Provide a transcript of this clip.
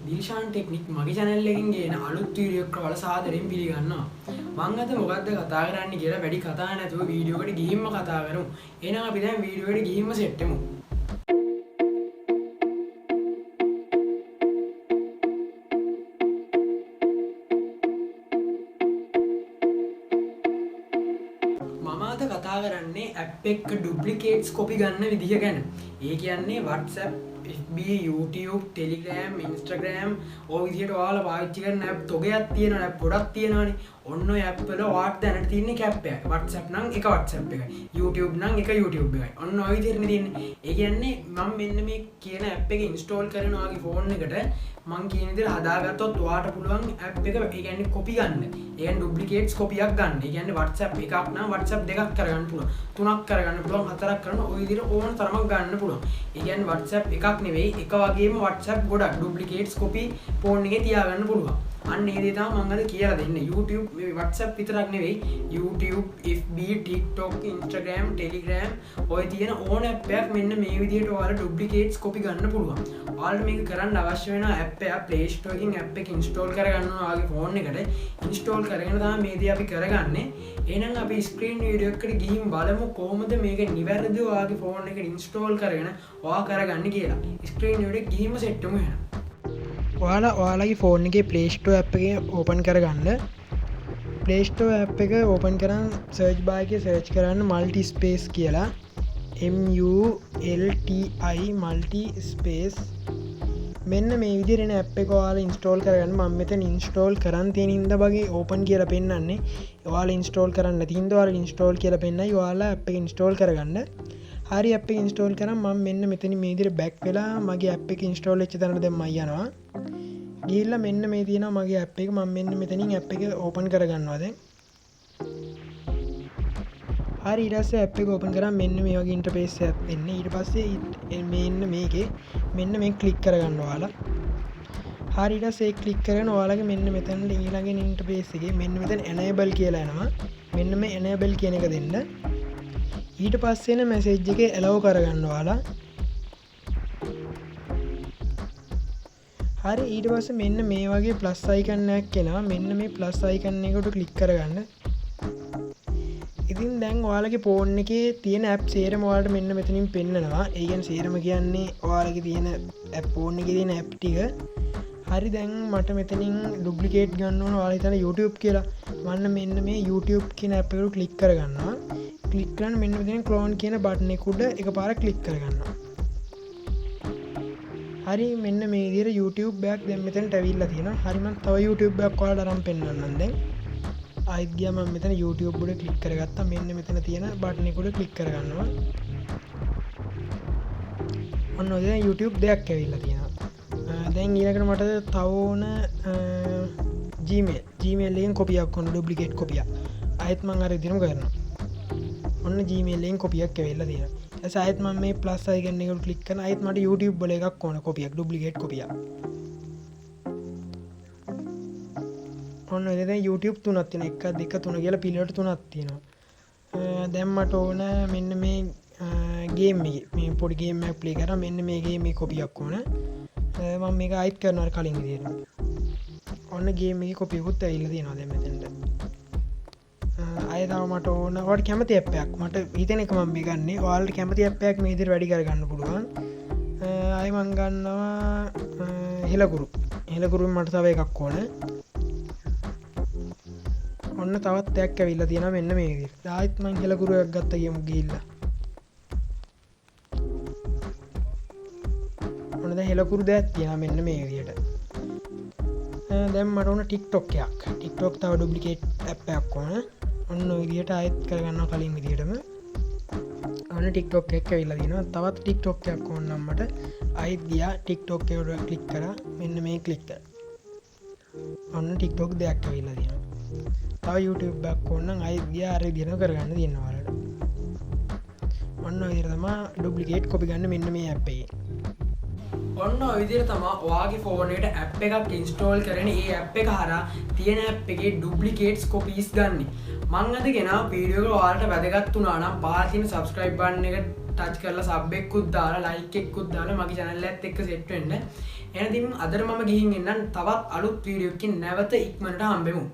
Dilshan technique මගේ channel එකකින් ගේන අලුත් වීඩියෝ එකක් වල සාදරයෙන් පිළිගන්නවා. මම අද මොකද්ද කතා කරන්න කියලා වැඩි කතා නැතුව වීඩියෝ එකට ගිහින්ම කතා කරමු. එහෙනම් අපි දැන් වීඩියෝ එකට ගිහින්ම සෙට් වෙමු. මම අද කතා කරන්නේ app එක duplicates copy ගන්න විදිහ ගැන. ඒ කියන්නේ WhatsApp FB, YouTube, Telegram, Instagram ඔය විදිහට ඔයාලා පාවිච්චි කරන app තොගයක් තියෙනවා app ගොඩක් තියෙනවානේ. ඔන්න ඔය app වල ඔයාට දැනට තියෙන app එක. WhatsApp නම් එක WhatsApp එකයි. YouTube නම් එක YouTube එකයි. ඔන්න ඔය විදිහටනේ තියෙන්නේ. ඒ කියන්නේ මම මෙන්න මේ කියන app එක install කරන ඔයාගේ phone එකට මම කියන විදිහට හදාගත්තොත් ඔයාට පුළුවන් app එක ඒ කියන්නේ copy ගන්න. ඒ කියන්නේ duplicates copy එකක් ගන්න. ඒ කියන්නේ WhatsApp එකක් නම් WhatsApp දෙකක් කරගන්න පුළුවන්. තුනක් කරගන්න පුළුවන්, හතරක් කරන ඔය විදිහට ඕන තරමක් ගන්න පුළුවන්. ඒ කියන්නේ WhatsApp එකක් නෙවෙයි එක වගේම WhatsApp ගොඩක් duplicates copy phone එකේ තියාගන්න පුළුවන්. අන්න ඒ දේ තමයි මම අද කියලා දෙන්නේ. YouTube WhatsApp විතරක් නෙවෙයි YouTube, FB, TikTok, Instagram, Telegram ඔය තියෙන ඕන app එකක් මෙන්න මේ විදිහට ඔයාලා duplicates copy ගන්න පුළුවන්. ඔයාලට මේක කරන්න අවශ්‍ය වෙන app එක Play Store එකකින් app එක install කරගන්න ඕන ඔයාගේ phone එකට. install කරගෙන තමයි මේ දේ අපි කරගන්නේ. එහෙනම් අපි screen video එකකට ගිහින් බලමු කොහොමද මේක නිවැරදිව ඔයාගේ phone එකට install කරගෙන ඔයා කරගන්නේ කියලා. screen video එක ගිහින්ම set වෙමු එහෙනම්. ඔයාලගේ ෆෝන් එකේ Play Store app එක ඕපන් කරගන්න. Play Store app එක ඕපන් කරන් search bar එකේ search කරන්න multi space කියලා. MULTI multi space. මෙන්න මේ විදිහට එන app එක ඔයාලා install කරගන්න. මම මෙතන install කරන් තියෙන හින්දා වගේ open කියලා පෙන්නන්නේ. ඔයාලා install කරන්න නැති හින්දා ඔයාලා install කියලා පෙන්නයි. ඔයාලා app එක install කරගන්න. හරි app එක install කරන් මම මෙන්න මෙතන මේ විදිහට back වෙලා මගේ app එක install වෙච්ච තැනට දැන් මම යනවා. ගිහිල්ලා මෙන්න මේ තියෙනවා මගේ app එක. මම මෙන්න මෙතනින් app එක open කරගන්නවා දැන්. හරි ඊට පස්සේ app එක open කරාම මෙන්න මේ වගේ interface එකක් එන්නේ. ඊට පස්සේ මෙන්න මේකේ මෙන්න මේ click කරගන්න ඔයාලා. හරි ඊට පස්සේ click කරගෙන ඔයාලගේ මෙන්න මෙතන ඊළඟ interface එකේ මෙන්න මෙතන enable කියලා එනවා. මෙන්න මේ enable කියන එක දෙන්න. ඊට පස්සේ එන message එකේ allow කරගන්න ඔයාලා. හරි ඊට පස්සේ මෙන්න මේ වගේ plus icon එකක් එනවා. මෙන්න මේ plus icon එකට click කරගන්න. ඉතින් දැන් ඔයාලගේ phone එකේ තියෙන app සේරම ඔයාලට මෙන්න මෙතනින් පෙන්නනවා. ඒ කියන්නේ සේරම කියන්නේ ඔයාලගේ තියෙන app phone එකේ තියෙන app ටික. හරි දැන් මට මෙතනින් duplicate ගන්න ඕන. ඔයාලා හිතන YouTube කියලා. මම මෙන්න මේ YouTube කියන app එකට click කරගන්නවා. click කරන් මෙන්න මෙතනින් clone කියන button එක උඩ එකපාරක් click කරගන්නවා. හරි මෙන්න මේ විදිහට YouTube එකක් දැන් මෙතනට ඇවිල්ලා තියෙනවා. හරි මම තව YouTube එකක් ඔයාලට අරන් පෙන්නන්නම් දැන්. ආයෙත් ගියා මම මෙතන YouTube උඩ ක්ලික් කරගත්තා. මෙන්න මෙතන තියෙන බටන් එක උඩ ක්ලික් කරගන්නවා. ඔන්න ඔය දැන් YouTube දෙයක් ඇවිල්ලා තියෙනවා. දැන් ඊළඟට මට තව ඕන Gmail එකෙන් කොපියක් ඕන ඩුප්ලිකේට් කොපියක්. ආයෙත් මම අර විදිහටම කරනවා. ඔන්න Gmail එකෙන් කොපියක් ඇවිල්ලා තියෙනවා. ඊට ආයෙත් මම මේ ප්ලස් අයිකන් එක උඩ ක්ලික් කරන ආයෙත් මට YouTube වල එකක් ඕන කොපියක් ඩුප්ලිකේට් කොපියක්. ඔන්න ඔය දැන් YouTube තුනක් තියෙනවා. 1 2 3 කියලා පිළිවෙලට තුනක් තියෙනවා. දැන් මට ඕන මෙන්න මේ ගේම් එකේ මේ පොඩි ගේම් එකක් ප්ලේ කරා. මෙන්න මේ ගේම් එකේ කොපියක් ඕන. මම මේක ආයිත් කරනවා කලින් විදියට. ඔන්න ගේම් එකේ කොපියකුත් ඇවිල්ලා තියෙනවා දැන් මෙතෙන්ට. ආයෙ තව මට ඕන ඔයාලට කැමති ඇප් එකක්. මට හිතෙන එක මම මේ ගන්නේ. ඔයාලට කැමති ඇප් එකක් මේ විදියට වැඩි කරගන්න පුළුවන්. ආයෙ මම ගන්නවා හෙලකුරු. හෙලකුරුෙන් මට තව එකක් ඕන. ඔන්න තවත් දෙයක් ඇවිල්ලා තියෙනවා මෙන්න මේ විදිහට. ආයෙත් මං හෙලකුරුවක් ගත්තා කියමු ගිහිල්ලා. ඔන්න දැන් හෙලකුරු දෙයක් තියෙනවා මෙන්න මේ විදිහට. දැන් මට ඕන TikTok එකක්. TikTok තව ඩුප්ලිකේට් ඇප් එකක් ඕන. ඔන්න ඔය විදිහට ආයෙත් කරගන්නවා කලින් විදිහටම. ඔන්න TikTok එකක් ඇවිල්ලා තියෙනවා. තවත් TikTok එකක් ඕන නම් මට ආයෙත් ගියා TikTok එකට ක්ලික් කරා. මෙන්න මේ ක්ලික් කරා. ඔන්න TikTok දෙයක් ඇවිල්ලා තියෙනවා. තව YouTube එකක් ඕන නම් ආයෙත් ගියා අර විදිහටම කරගන්න තියෙනවා ඔයාලට. ඔන්න ඔය විදිහට තමයි ඩුප්ලිකේට් කොපි ගන්න මෙන්න මේ app එකේ. ඔන්න ඔය විදිහට තමයි ඔයාගේ ෆෝන් එකට app එකක් install කරගෙන ඒ app එක හරහා තියෙන app එකේ duplicates copies ගන්න. මම අද ගෙනා වීඩියෝ එක ඔයාලට වැදගත් වුණා නම් පහළ තියෙන subscribe button එක ටච් කරලා සබ් එකකුත් දාලා ලයික් එකකුත් දාලා මගේ channel එකත් එක්ක සෙට් වෙන්න. එහෙනම් ඉතින් අදට මම ගිහින් එන්නම් තවත් අලුත් වීඩියෝ එකකින් නැවත ඉක්මනට හම්බෙමු.